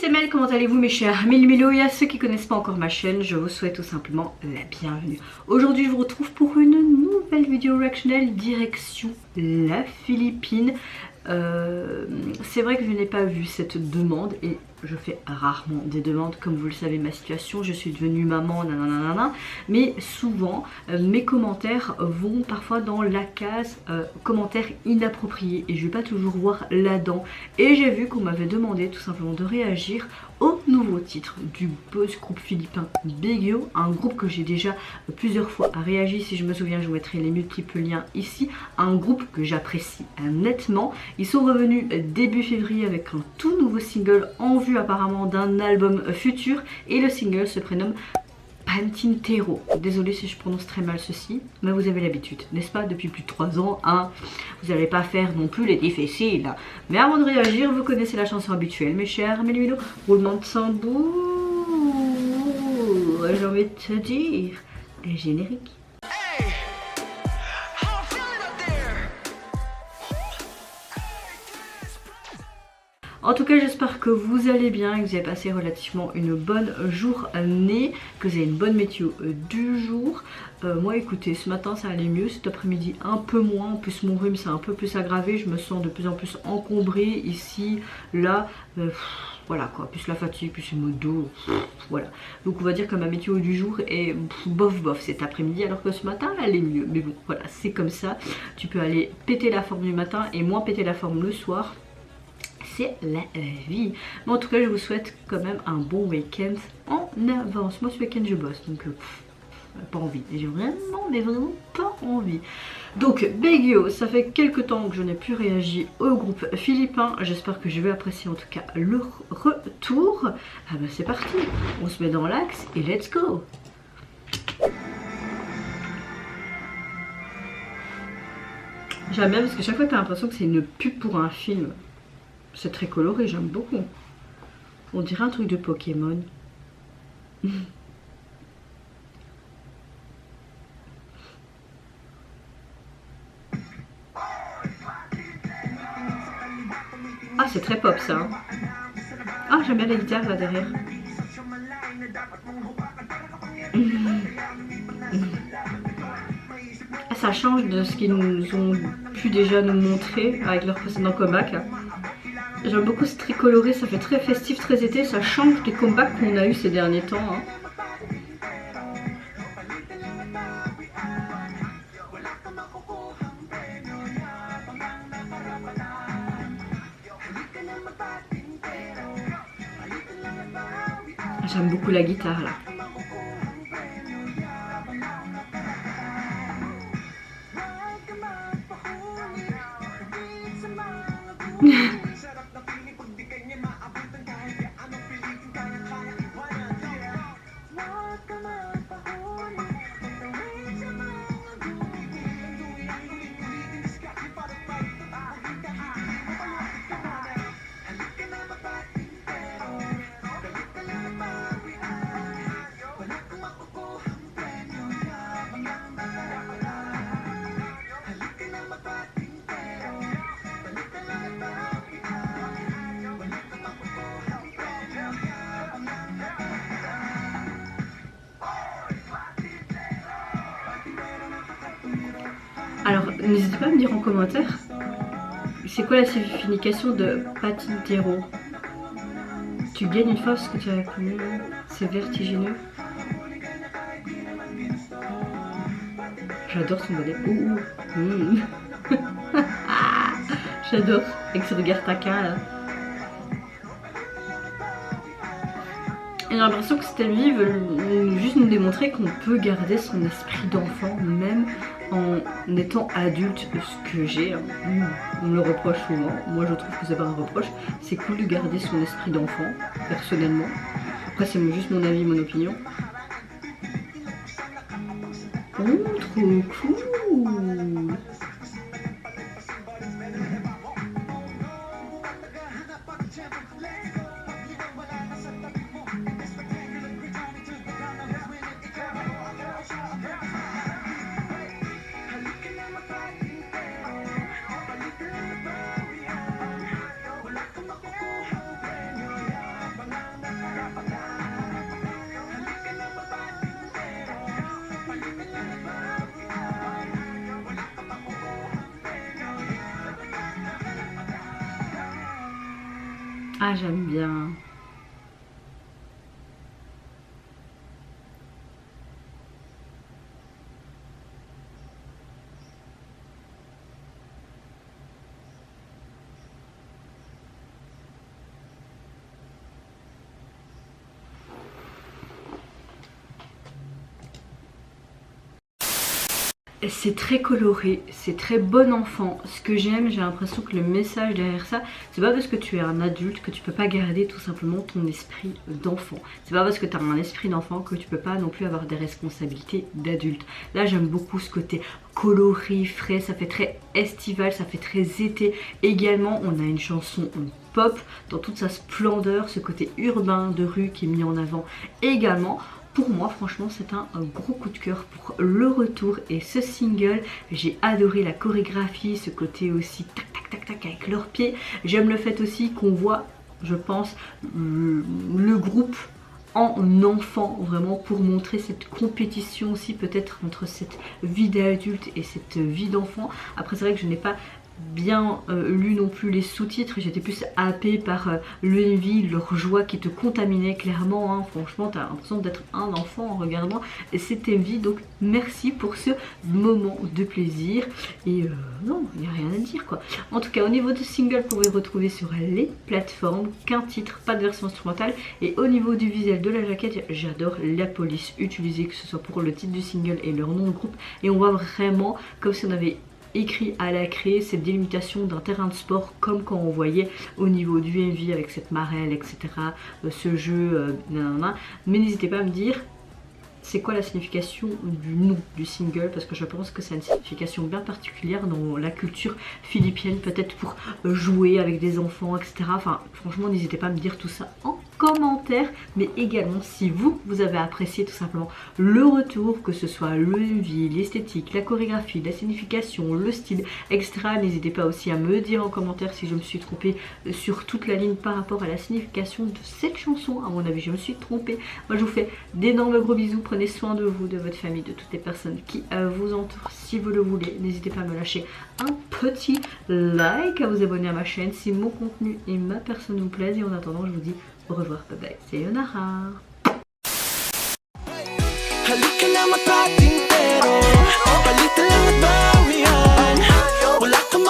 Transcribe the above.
c'est Mel, comment allez-vous mes chers Milo et à ceux qui connaissent pas encore ma chaîne, je vous souhaite tout simplement la bienvenue. Aujourd'hui je vous retrouve pour une nouvelle vidéo reactionnelle direction la Philippine. C'est vrai que je n'ai pas vu cette demande et je fais rarement des demandes, comme vous le savez ma situation, je suis devenue maman, nanana, mais souvent mes commentaires vont parfois dans la case commentaires inappropriés et je vais pas toujours voir là-dedans. Et j'ai vu qu'on m'avait demandé tout simplement de réagir au nouveau titre du buzz groupe philippin Baguio, un groupe que j'ai déjà plusieurs fois réagi, si je me souviens je vous mettrai les multiples liens ici, un groupe que j'apprécie nettement. Ils sont revenus début février avec un tout nouveau single en vue apparemment d'un album futur et le single se prénomme Patintero. Désolée si je prononce très mal ceci, mais vous avez l'habitude, n'est-ce pas, depuis plus de 3 ans, hein. Vous n'allez pas faire non plus les difficiles. Mais avant de réagir, vous connaissez la chanson habituelle, mes chers Melo, roulement de tambour, j'ai envie de te dire, le générique. En tout cas j'espère que vous allez bien et que vous avez passé relativement une bonne journée, que vous avez une bonne météo du jour. Moi écoutez, ce matin ça allait mieux, cet après-midi un peu moins, en plus mon rhume s'est un peu plus aggravé, je me sens de plus en plus encombrée ici, là, voilà quoi, plus la fatigue, plus le dos, voilà. Donc on va dire que ma météo du jour est bof bof cet après-midi alors que ce matin elle allait mieux, mais bon voilà c'est comme ça, tu peux aller péter la forme du matin et moins péter la forme le soir. C'est la vie. Mais en tout cas je vous souhaite quand même un bon week-end en avance. Moi ce week-end je bosse donc pas envie. J'ai vraiment mais vraiment pas envie. Donc Baguio, ça fait quelques temps que je n'ai plus réagi au groupe philippin. J'espère que je vais apprécier en tout cas leur retour. Ah bah c'est parti, on se met dans l'axe et let's go. J'aime bien parce que chaque fois t'as l'impression que c'est une pub pour un film. C'est très coloré, j'aime beaucoup. On dirait un truc de Pokémon. Ah, c'est très pop ça. Hein. Ah, j'aime bien la guitare là derrière. Ah, ça change de ce qu'ils nous ont pu déjà nous montrer avec leur précédent comeback. J'aime beaucoup, c'est très coloré, ça fait très festif, très été, ça change des comebacks qu'on a eu ces derniers temps. Hein. J'aime beaucoup la guitare là. Alors, n'hésitez pas à me dire en commentaire, c'est quoi la signification de Patintero? Tu gagnes une fois ce que tu as connu, c'est vertigineux. J'adore son balai. J'adore, avec ce regard taquin là. Et j'ai l'impression que cette vie veut juste nous démontrer qu'on peut garder son esprit d'enfant même en étant adulte, ce que j'ai. Hein. On me le reproche souvent, moi je trouve que c'est pas un reproche, c'est cool de garder son esprit d'enfant, personnellement. Après c'est juste mon avis, mon opinion. Oh, trop cool! Ah, j'aime bien. C'est très coloré, c'est très bon enfant. Ce que j'aime, j'ai l'impression que le message derrière ça, c'est pas parce que tu es un adulte que tu peux pas garder tout simplement ton esprit d'enfant. C'est pas parce que tu as un esprit d'enfant que tu peux pas non plus avoir des responsabilités d'adulte. Là, j'aime beaucoup ce côté coloré, frais, ça fait très estival, ça fait très été. Également, on a une chanson pop dans toute sa splendeur, ce côté urbain de rue qui est mis en avant également. Pour moi, franchement, c'est un gros coup de cœur pour le retour et ce single. J'ai adoré la chorégraphie, ce côté aussi tac tac tac tac avec leurs pieds. J'aime le fait aussi qu'on voit, je pense, le groupe en enfant, vraiment pour montrer cette compétition aussi peut-être entre cette vie d'adulte et cette vie d'enfant. Après, c'est vrai que je n'ai pas bien lu non plus les sous-titres, j'étais plus happée par l'envie, leur joie qui te contaminait clairement, hein. Franchement t'as l'impression d'être un enfant en regardant cette envie, donc merci pour ce moment de plaisir et non, il n'y a rien à dire quoi. En tout cas au niveau du single, vous pouvez retrouver sur les plateformes qu'un titre, pas de version instrumentale, et au niveau du visuel de la jaquette, j'adore la police utilisée, que ce soit pour le titre du single et leur nom de groupe, et on voit vraiment comme si on avait écrit à la craie cette délimitation d'un terrain de sport comme quand on voyait au niveau du MV avec cette marelle, etc. Ce jeu, nanana. Mais n'hésitez pas à me dire c'est quoi la signification du nom du single, parce que je pense que c'est une signification bien particulière dans la culture philippienne, peut-être pour jouer avec des enfants, etc. Enfin franchement n'hésitez pas à me dire tout ça en commentaire, mais également si vous avez apprécié tout simplement le retour, que ce soit le MV, l'esthétique, la chorégraphie, la signification, le style, etc. N'hésitez pas aussi à me dire en commentaire si je me suis trompée sur toute la ligne par rapport à la signification de cette chanson. À mon avis je me suis trompée. Moi je vous fais d'énormes gros bisous, prenez soin de vous, de votre famille, de toutes les personnes qui vous entourent si vous le voulez. N'hésitez pas à me lâcher un petit like, à vous abonner à ma chaîne si mon contenu et ma personne vous plaisent, et en attendant je vous dis au revoir, bye bye, sayonara. Halika na magpating pero, palit lang at bawian. Wala kang